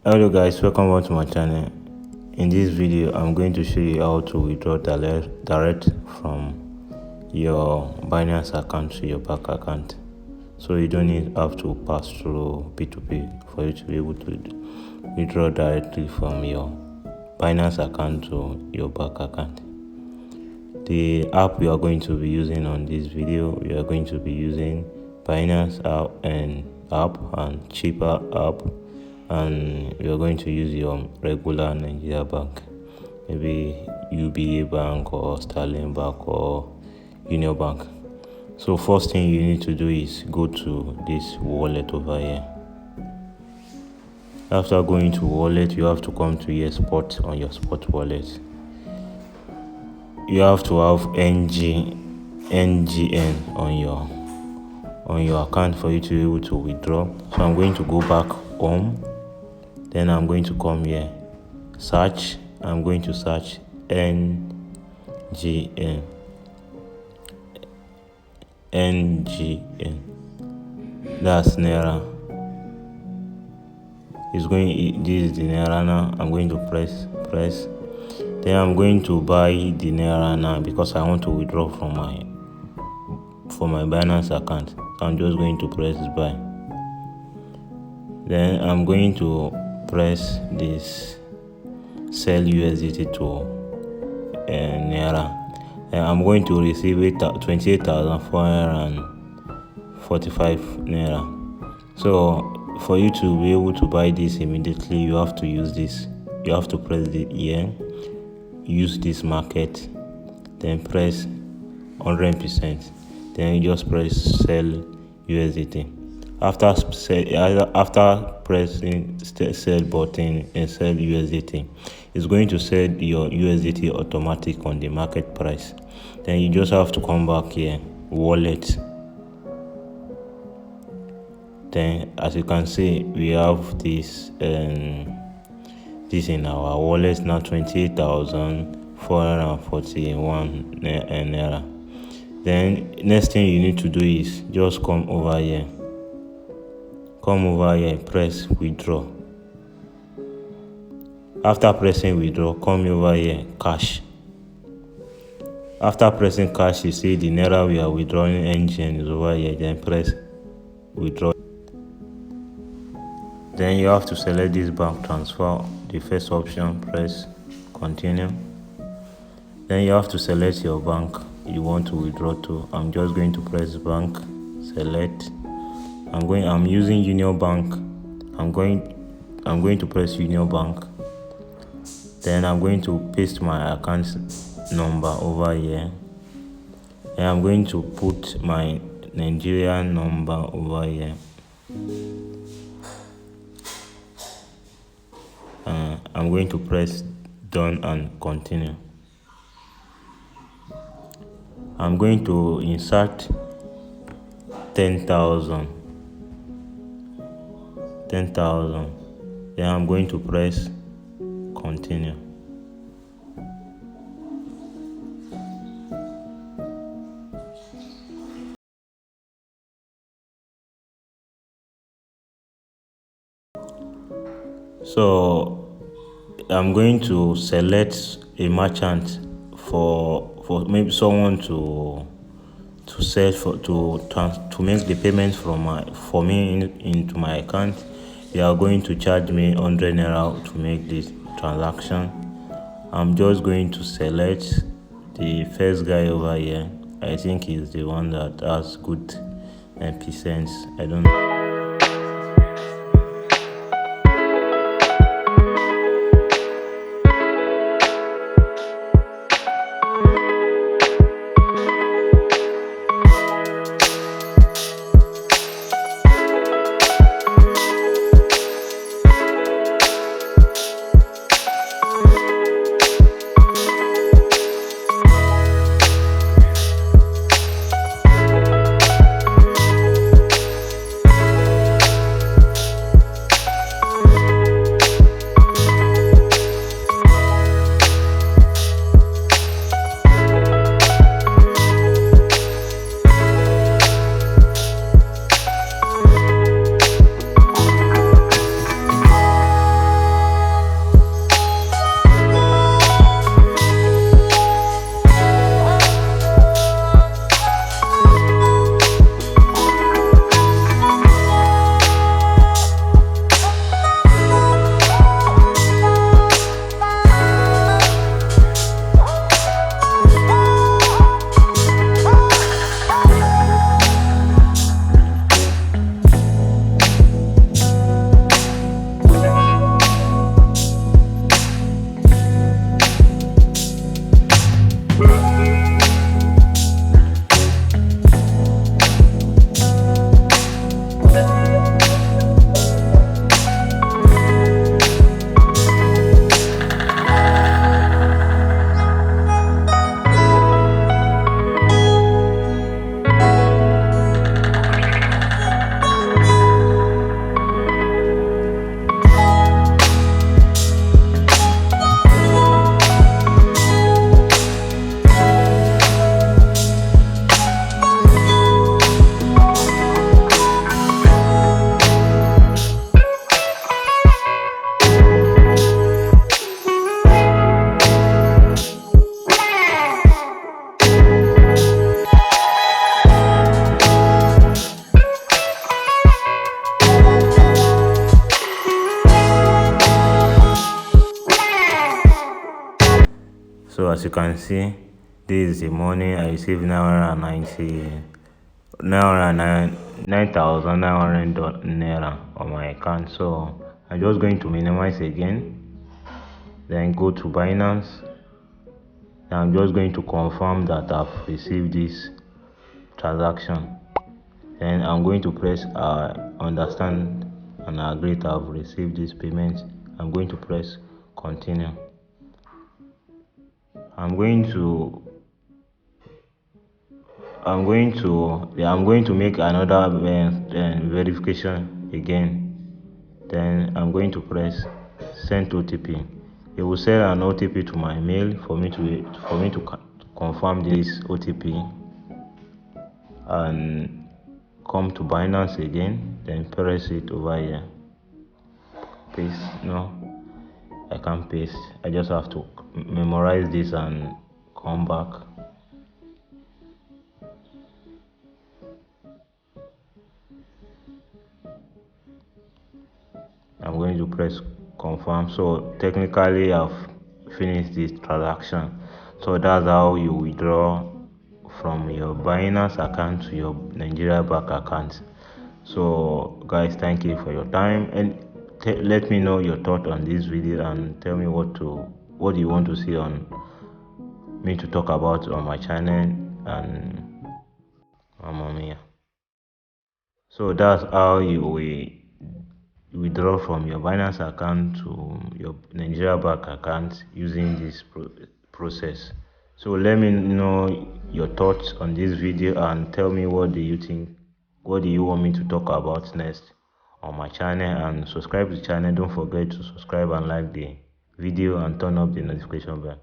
Hello guys, welcome back to my channel. In this video I'm going to show you how to withdraw direct from your Binance account to your bank account, so you don't have to pass through P2P for you to be able to withdraw directly from your Binance account to your bank account. The app we are going to be using on this video, we are going to be using Binance app and cheaper app, and we are going to use your regular Nigeria bank, maybe UBA bank or Sterling bank or Union bank. So first thing you need to do is go to this wallet over here. After going to wallet, you have to come to your spot on your spot wallet. You have to have NGN on your account for you to be able to withdraw. So I'm going to go back home. Then I'm going to come here, search. I'm going to search NGN. That's Naira. This is the Naira now. I'm going to press. Then I'm going to buy the Naira now because I want to withdraw from my Binance account. I'm just going to press buy. Then I'm going to press this sell USDT to Naira. And I'm going to receive 28,445 Naira. So for you to be able to buy this immediately, you have to use this. You have to press the here, use this market, then press 100%. Then you just press sell USDT. After pressing sell button and sell USDT, it's going to sell your USDT automatic on the market price. Then you just have to come back here, wallet. Then as you can see, we have this in our wallet now, 28,441 Naira. Then next thing you need to do is just come over here, press withdraw. After pressing withdraw, come over here, cash. After pressing cash, you see the Naira we are withdrawing engine is over here. Then press withdraw. Then you have to select this bank transfer, the first option, press continue. Then you have to select your bank you want to withdraw to. I'm just going to press bank, select. I'm using Union Bank. I'm going to press Union Bank. Then I'm going to paste my account number over here. And I'm going to put my Nigerian number over here. I'm going to press done and continue. I'm going to insert 10,000. Then I'm going to press continue. So I'm going to select a merchant for maybe someone to sell to make the payment for me into my account. They are going to charge me 100 Naira to make this transaction. I'm just going to select the first guy over here. I think he's the one that has good percents. I don't know. So as you can see, this is the morning I received 9,900 naira on my account. So I'm just going to minimize again, then go to Binance. I'm just going to confirm that I've received this transaction. Then I'm going to press understand and agree that I've received this payment. I'm going to press continue. I'm going to make another verification again. Then I'm going to press send OTP. It will send an OTP to my mail for me to confirm this OTP, and come to Binance again, then press it over here. Paste. No, I can't paste. I just have to memorize this and come back. I'm going to press confirm. So technically I've finished this transaction. So that's how you withdraw from your Binance account to your Nigeria bank account. So guys, thank you for your time, and let me know your thought on this video, and tell me what do you want to see on me to talk about on my channel and Mia. So that's how you will withdraw from your Binance account to your Nigeria bank account using this process. So let me know your thoughts on this video, and tell me what do you think, what do you want me to talk about next on my channel, and subscribe to the channel. Don't forget to subscribe and like the video and turn up the notification bell.